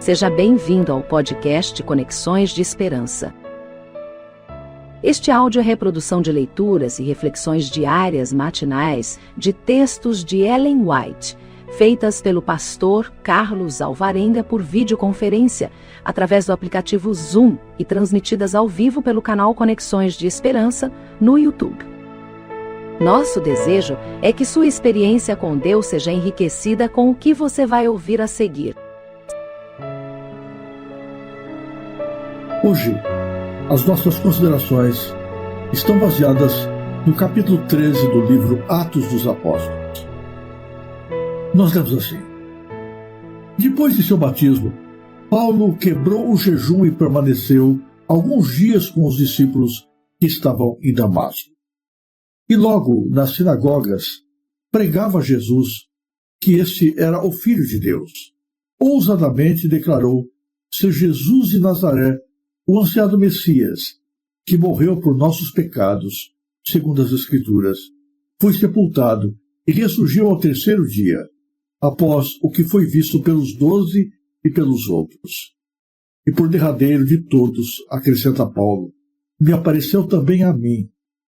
Seja bem-vindo ao podcast Conexões de Esperança. Este áudio é reprodução de leituras e reflexões diárias matinais de textos de Ellen White, feitas pelo pastor Carlos Alvarenga por videoconferência, através do aplicativo Zoom e transmitidas ao vivo pelo canal Conexões de Esperança no YouTube. Nosso desejo é que sua experiência com Deus seja enriquecida com o que você vai ouvir a seguir. Hoje, as nossas considerações estão baseadas no capítulo 13 do livro Atos dos Apóstolos. Nós lemos assim: Depois de seu batismo, Paulo quebrou o jejum e permaneceu alguns dias com os discípulos que estavam em Damasco. E logo, nas sinagogas, pregava Jesus que este era o Filho de Deus. Ousadamente declarou ser Jesus de Nazaré o ansiado Messias, que morreu por nossos pecados, segundo as Escrituras, foi sepultado e ressurgiu ao terceiro dia, após o que foi visto pelos 12 e pelos outros. E por derradeiro de todos, acrescenta Paulo, me apareceu também a mim,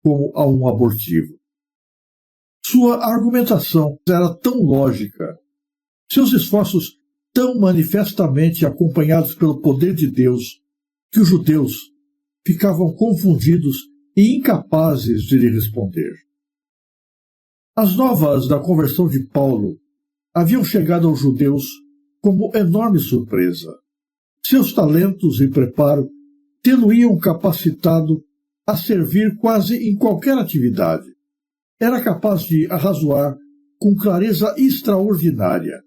como a um abortivo. Sua argumentação era tão lógica, seus esforços tão manifestamente acompanhados pelo poder de Deus, que os judeus ficavam confundidos e incapazes de lhe responder. As novas da conversão de Paulo haviam chegado aos judeus como enorme surpresa. Seus talentos e preparo tê-lo-iam capacitado a servir quase em qualquer atividade. Era capaz de arrazoar com clareza extraordinária.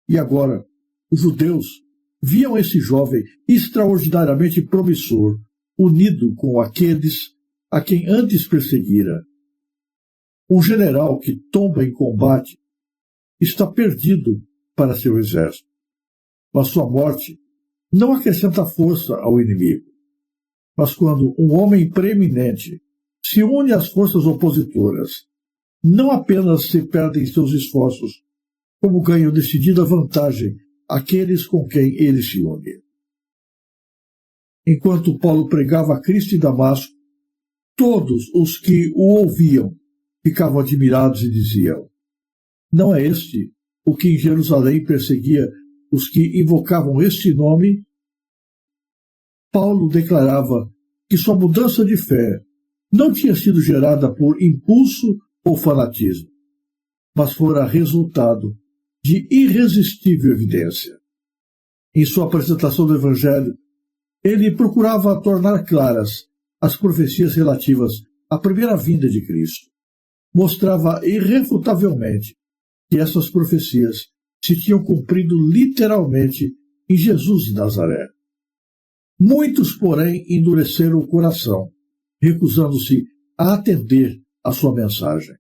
E agora, os judeus viam esse jovem extraordinariamente promissor, unido com aqueles a quem antes perseguira. Um general que tomba em combate está perdido para seu exército, mas sua morte não acrescenta força ao inimigo. Mas quando um homem preeminente se une às forças opositoras, não apenas se perdem seus esforços, como ganham decidida vantagem aqueles com quem ele se une. Enquanto Paulo pregava a Cristo em Damasco, todos os que o ouviam ficavam admirados e diziam: não é este o que em Jerusalém perseguia os que invocavam este nome? Paulo declarava que sua mudança de fé não tinha sido gerada por impulso ou fanatismo, mas fora resultado de irresistível evidência. Em sua apresentação do Evangelho, ele procurava tornar claras as profecias relativas à primeira vinda de Cristo. Mostrava irrefutavelmente que essas profecias se tinham cumprido literalmente em Jesus de Nazaré. Muitos, porém, endureceram o coração, recusando-se a atender à sua mensagem.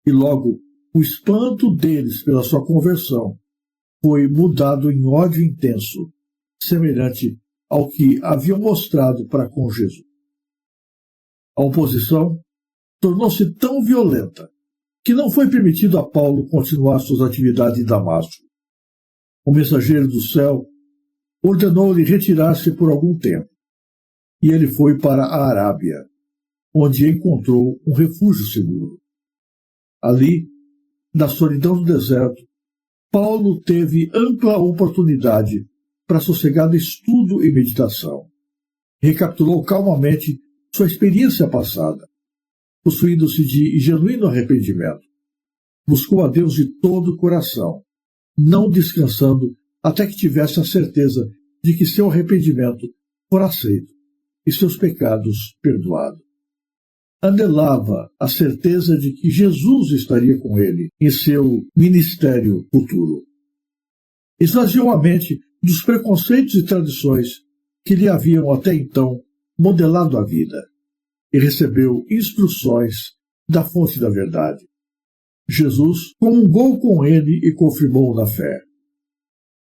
E logo, o espanto deles pela sua conversão foi mudado em ódio intenso, semelhante ao que haviam mostrado para com Jesus. A oposição tornou-se tão violenta que não foi permitido a Paulo continuar suas atividades em Damasco. O mensageiro do céu ordenou-lhe retirar-se por algum tempo, e ele foi para a Arábia, onde encontrou um refúgio seguro. Ali, na solidão do deserto, Paulo teve ampla oportunidade para sossegado estudo e meditação. Recapitulou calmamente sua experiência passada, possuindo-se de genuíno arrependimento. Buscou a Deus de todo o coração, não descansando até que tivesse a certeza de que seu arrependimento fora aceito e seus pecados perdoados. Anelava a certeza de que Jesus estaria com ele em seu ministério futuro. Esvaziou a mente dos preconceitos e tradições que lhe haviam até então modelado a vida e recebeu instruções da fonte da verdade. Jesus comungou com ele e confirmou na fé,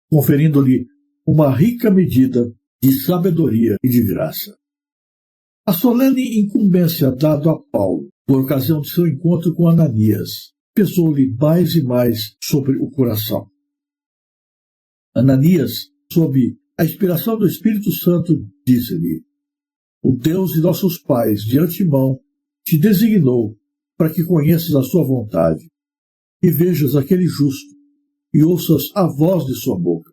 conferindo-lhe uma rica medida de sabedoria e de graça. A solene incumbência dada a Paulo, por ocasião de seu encontro com Ananias, pesou-lhe mais e mais sobre o coração. Ananias, sob a inspiração do Espírito Santo disse-lhe: o Deus de nossos pais, de antemão, te designou para que conheças a sua vontade, e vejas aquele justo, e ouças a voz de sua boca,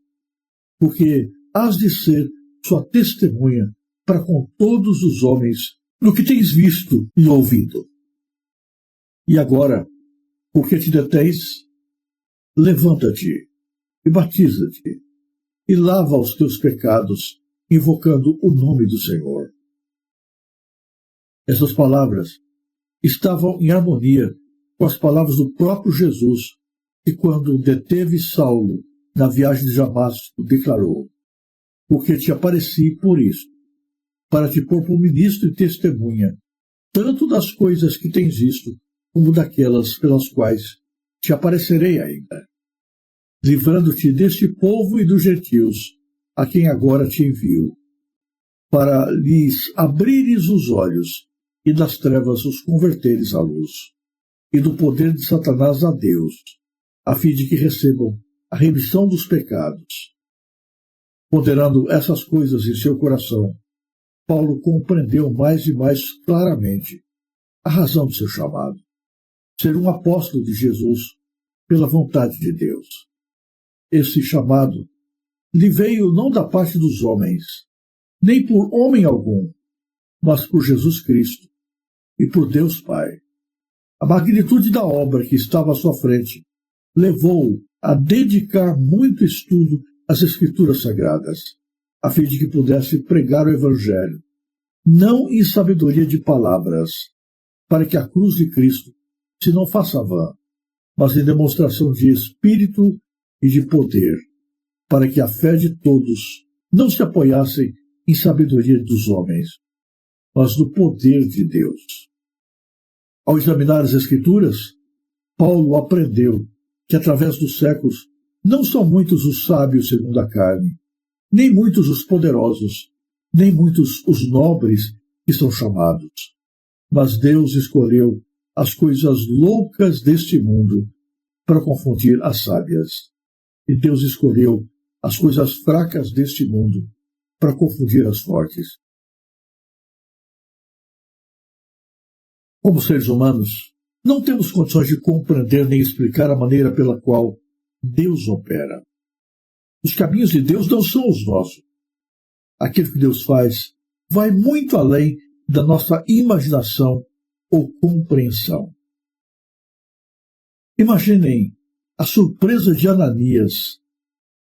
porque hás de ser sua testemunha para com todos os homens no que tens visto e ouvido. E agora, por que te detens? Levanta-te e batiza-te, e lava os teus pecados, invocando o nome do Senhor. Essas palavras estavam em harmonia com as palavras do próprio Jesus, que quando deteve Saulo na viagem de Damasco, declarou: porque te apareci por isso, para te pôr por ministro e testemunha, tanto das coisas que tens visto, como daquelas pelas quais te aparecerei ainda, livrando-te deste povo e dos gentios, a quem agora te envio, para lhes abrires os olhos e das trevas os converteres à luz, e do poder de Satanás a Deus, a fim de que recebam a remissão dos pecados. Ponderando essas coisas em seu coração, Paulo compreendeu mais e mais claramente a razão do seu chamado: ser um apóstolo de Jesus pela vontade de Deus. Esse chamado lhe veio não da parte dos homens, nem por homem algum, mas por Jesus Cristo e por Deus Pai. A magnitude da obra que estava à sua frente levou-o a dedicar muito estudo às Escrituras Sagradas, a fim de que pudesse pregar o Evangelho, não em sabedoria de palavras, para que a cruz de Cristo se não faça vã, mas em demonstração de espírito e de poder, para que a fé de todos não se apoiasse em sabedoria dos homens, mas no poder de Deus. Ao examinar as Escrituras, Paulo aprendeu que através dos séculos não são muitos os sábios segundo a carne, nem muitos os poderosos, nem muitos os nobres que são chamados, mas Deus escolheu as coisas loucas deste mundo para confundir as sábias, e Deus escolheu as coisas fracas deste mundo para confundir as fortes. Como seres humanos, não temos condições de compreender nem explicar a maneira pela qual Deus opera. Os caminhos de Deus não são os nossos. Aquilo que Deus faz vai muito além da nossa imaginação ou compreensão. Imaginem a surpresa de Ananias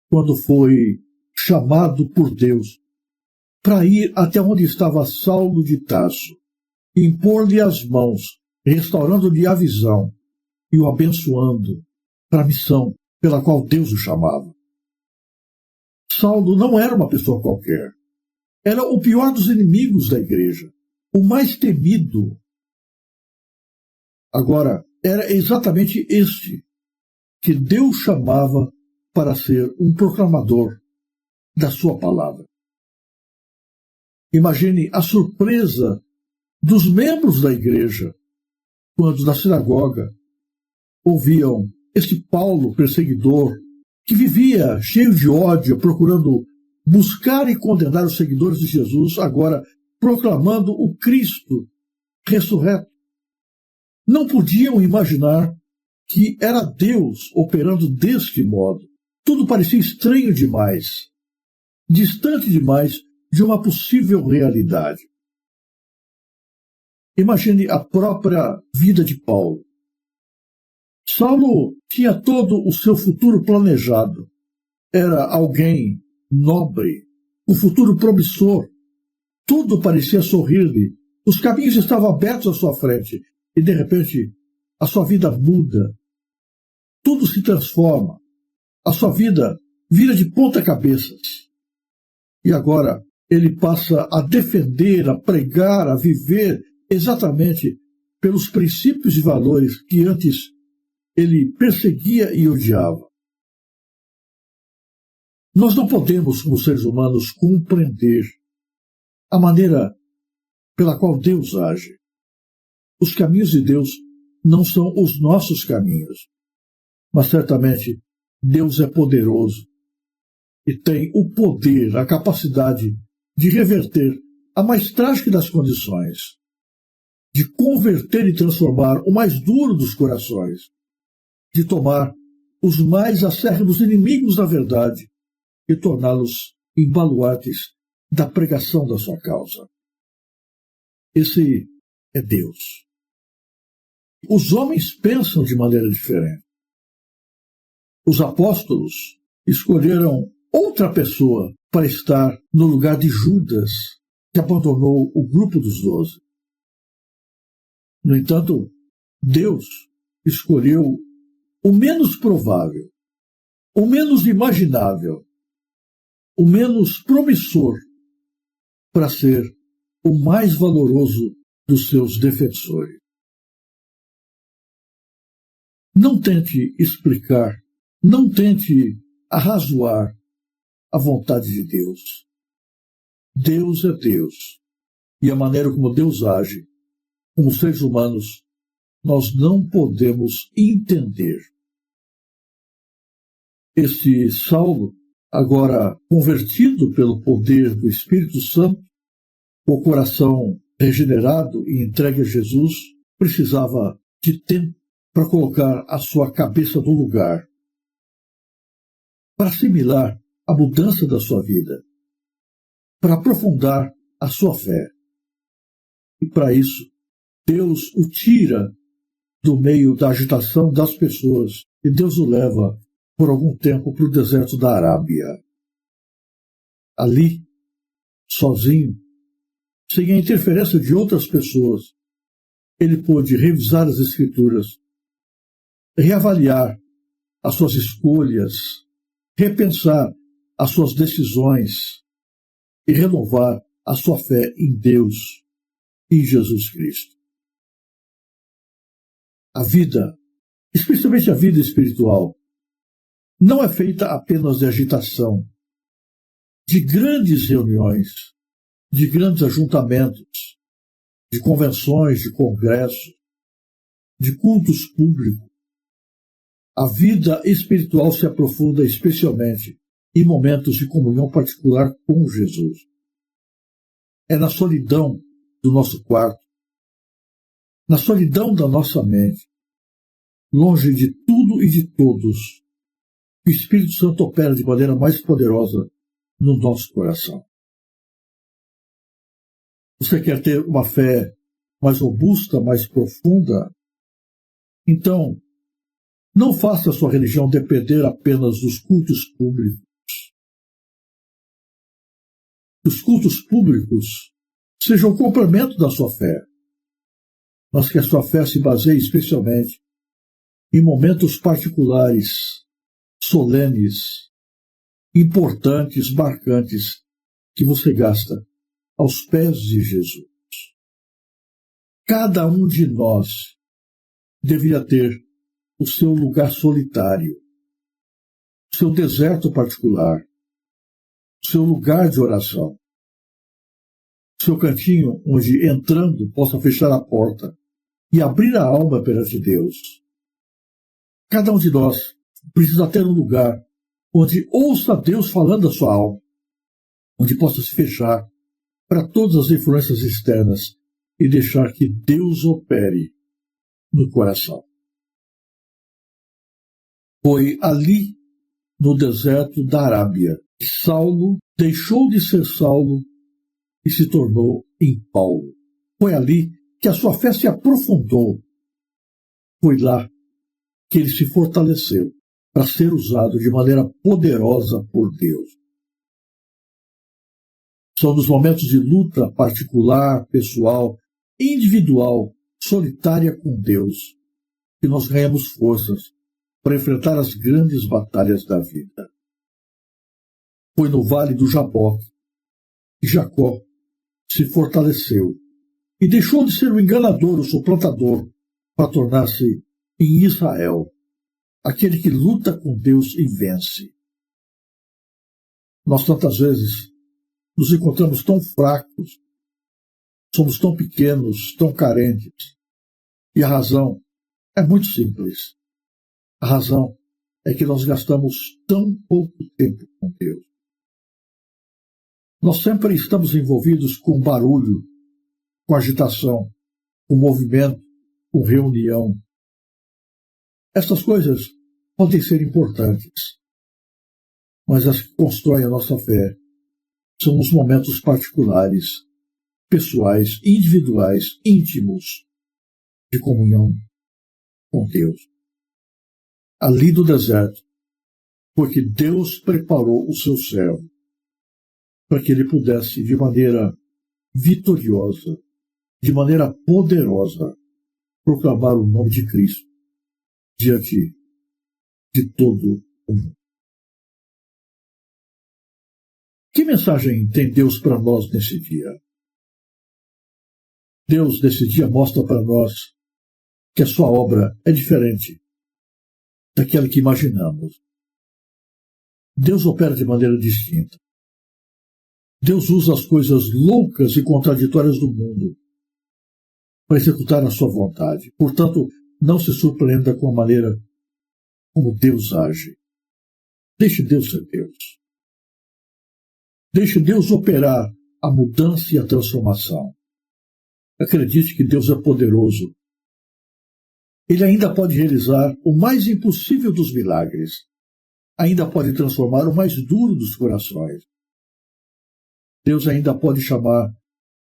quando foi chamado por Deus para ir até onde estava Saulo de Tarso, impor-lhe as mãos, restaurando-lhe a visão e o abençoando para a missão pela qual Deus o chamava. Saulo não era uma pessoa qualquer. Era o pior dos inimigos da igreja, o mais temido. Agora, era exatamente este que Deus chamava para ser um proclamador da sua palavra. Imagine a surpresa dos membros da igreja quando, na sinagoga, ouviam este Paulo perseguidor, que vivia cheio de ódio, procurando buscar e condenar os seguidores de Jesus, agora proclamando o Cristo ressurreto. Não podiam imaginar que era Deus operando deste modo. Tudo parecia estranho demais, distante demais de uma possível realidade. Imagine a própria vida de Paulo. Saulo tinha todo o seu futuro planejado. Era alguém nobre, um futuro promissor. Tudo parecia sorrir-lhe. Os caminhos estavam abertos à sua frente. E, de repente, a sua vida muda. Tudo se transforma. A sua vida vira de ponta cabeças. E agora ele passa a defender, a pregar, a viver exatamente pelos princípios e valores que antes ele perseguia e odiava. Nós não podemos, como seres humanos, compreender a maneira pela qual Deus age. Os caminhos de Deus não são os nossos caminhos, mas certamente Deus é poderoso e tem o poder, a capacidade de reverter a mais trágica das condições, de converter e transformar o mais duro dos corações, de tomar os mais acérrimos inimigos da verdade e torná-los em baluartes da pregação da sua causa. Esse é Deus. Os homens pensam de maneira diferente. Os apóstolos escolheram outra pessoa para estar no lugar de Judas, que abandonou o grupo dos 12. No entanto, Deus escolheu o menos provável, o menos imaginável, o menos promissor para ser o mais valoroso dos seus defensores. Não tente explicar, não tente arrazoar a vontade de Deus. Deus é Deus, e a maneira como Deus age, como seres humanos, nós não podemos entender. Este Saulo, agora convertido pelo poder do Espírito Santo, com o coração regenerado e entregue a Jesus, precisava de tempo para colocar a sua cabeça no lugar, para assimilar a mudança da sua vida, para aprofundar a sua fé. E para isso, Deus o tira do meio da agitação das pessoas e Deus o leva por algum tempo para o deserto da Arábia. Ali, sozinho, sem a interferência de outras pessoas, ele pôde revisar as Escrituras, reavaliar as suas escolhas, repensar as suas decisões e renovar a sua fé em Deus e em Jesus Cristo. A vida, especialmente a vida espiritual, não é feita apenas de agitação, de grandes reuniões, de grandes ajuntamentos, de convenções, de congressos, de cultos públicos. A vida espiritual se aprofunda especialmente em momentos de comunhão particular com Jesus. É na solidão do nosso quarto, na solidão da nossa mente, longe de tudo e de todos, que o Espírito Santo opera de maneira mais poderosa no nosso coração. Você quer ter uma fé mais robusta, mais profunda? Então, não faça a sua religião depender apenas dos cultos públicos. Os cultos públicos sejam o complemento da sua fé, mas que a sua fé se baseie especialmente em momentos particulares, solenes, importantes, marcantes, que você gasta aos pés de Jesus. Cada um de nós deveria ter o seu lugar solitário, o seu deserto particular, o seu lugar de oração, o seu cantinho onde, entrando, possa fechar a porta e abrir a alma perante Deus. Cada um de nós precisa ter um lugar onde ouça Deus falando a sua alma, onde possa se fechar para todas as influências externas e deixar que Deus opere no coração. Foi ali, no deserto da Arábia, que Saulo deixou de ser Saulo e se tornou em Paulo. Foi ali que a sua fé se aprofundou. Foi lá que ele se fortaleceu para ser usado de maneira poderosa por Deus. São nos momentos de luta particular, pessoal, individual, solitária com Deus, que nós ganhamos forças para enfrentar as grandes batalhas da vida. Foi no vale do Jaboque que Jacó se fortaleceu e deixou de ser o enganador, o suplantador, para tornar-se em Israel, aquele que luta com Deus e vence. Nós tantas vezes nos encontramos tão fracos, somos tão pequenos, tão carentes, e a razão é muito simples. A razão é que nós gastamos tão pouco tempo com Deus. Nós sempre estamos envolvidos com barulho, com agitação, com movimento, com reunião. Essas coisas podem ser importantes, mas as que constroem a nossa fé são os momentos particulares, pessoais, individuais, íntimos, de comunhão com Deus. Ali no deserto, porque Deus preparou o seu servo para que ele pudesse, de maneira vitoriosa, de maneira poderosa, proclamar o nome de Cristo diante de todo o mundo. Que mensagem tem Deus para nós nesse dia? Deus, nesse dia, mostra para nós que a sua obra é diferente daquela que imaginamos. Deus opera de maneira distinta. Deus usa as coisas loucas e contraditórias do mundo para executar a sua vontade. Portanto, não se surpreenda com a maneira como Deus age. Deixe Deus ser Deus. Deixe Deus operar a mudança e a transformação. Acredite que Deus é poderoso. Ele ainda pode realizar o mais impossível dos milagres. Ainda pode transformar o mais duro dos corações. Deus ainda pode chamar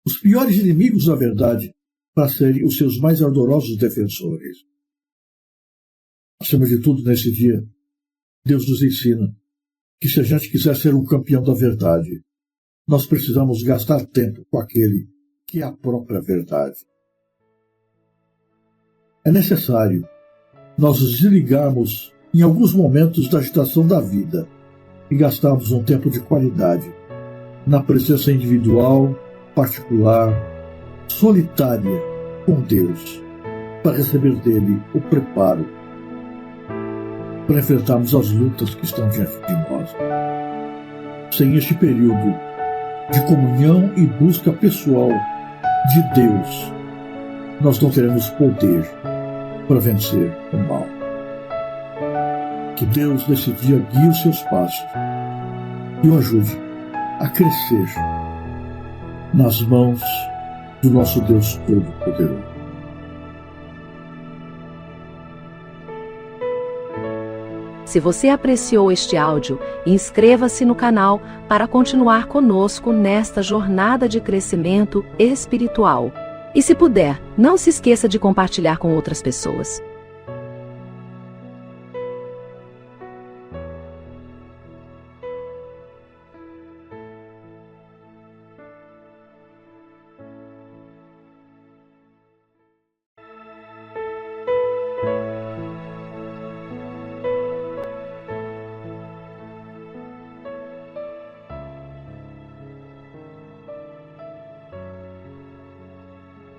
os piores inimigos da verdade para serem os seus mais ardorosos defensores. Acima de tudo, nesse dia, Deus nos ensina que se a gente quiser ser um campeão da verdade, nós precisamos gastar tempo com aquele que é a própria verdade. É necessário nós nos desligarmos em alguns momentos da agitação da vida e gastarmos um tempo de qualidade na presença individual, particular, solitária com Deus, para receber dele o preparo para enfrentarmos as lutas que estão diante de nós. Sem este período de comunhão e busca pessoal de Deus, nós não teremos poder para vencer o mal. Que Deus, nesse dia, guie os seus passos e o ajude a crescer nas mãos do nosso Deus Todo-Poderoso. Se você apreciou este áudio, inscreva-se no canal para continuar conosco nesta jornada de crescimento espiritual. E se puder, não se esqueça de compartilhar com outras pessoas.